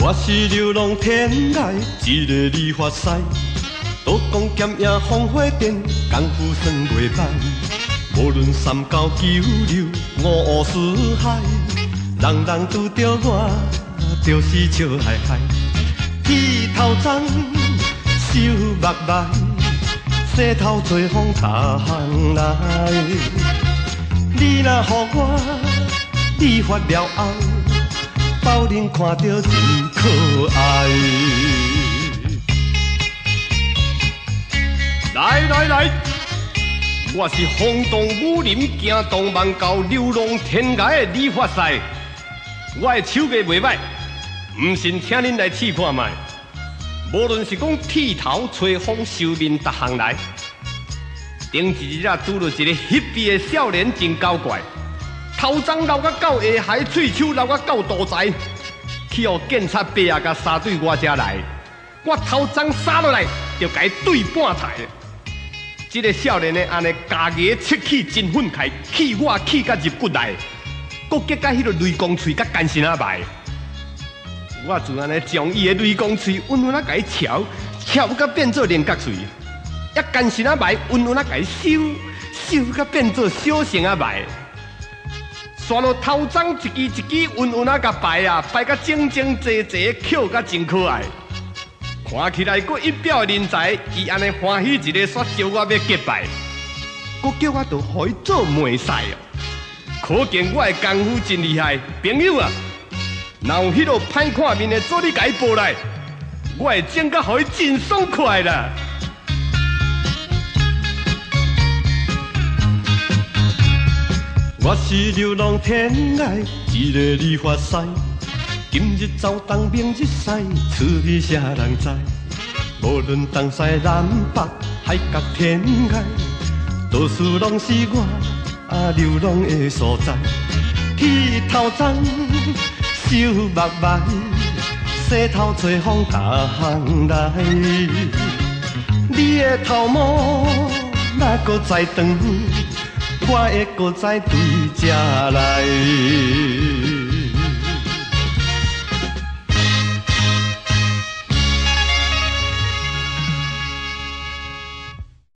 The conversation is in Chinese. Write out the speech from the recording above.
我是流浪天涯一个理发师，刀工剑影烽火电，功夫算袂歹。无论三教九流五湖四海，人人拄着我，就是笑嗨嗨。剃头鬃，手目眉，洗头做风打行来。你若予我理发了后，保证看到真可爱。来，我是风动武林行动万教流浪天涯的理发师，我的手艺袂歹，唔信请恁来试看卖。无论是讲剃头、吹风、修面，逐项来。顶一日拄到一个翕鼻的少年，真搞怪。头鬃留甲到下海，喙手留甲到肚脐，去互警察伯仔甲杀对我遮来。我头鬃杀落来，就甲伊对半菜。这个少年呢，安尼家牙切起真愤慨，气我气甲入骨内，搁结甲迄个雷公喙甲干身仔埋。我就安尼将伊的雷公喙温温啊甲伊敲甲变做菱角喙，一干身仔埋温温啊甲伊修甲变做小绳仔埋。旋落头鬃一支一支温温啊甲摆啊，摆甲整整齐齐，翘甲真可爱。看起来佫一表人才，伊安尼欢喜一个煞招我要结拜，佫叫我着互伊做媒师哦。可见我的功夫真厉害，朋友啊！若有迄落歹看面的做你甲伊报来，我会整甲互伊真爽快啦。我是流浪天涯一个理发师。今日走东，明日西，趣味啥人知？无论东西南北，海角天涯，多数拢是我流浪的所在。剃头鬃，手目眉，洗头吹风打行来。你的头毛若搁再长，我会搁再对这来。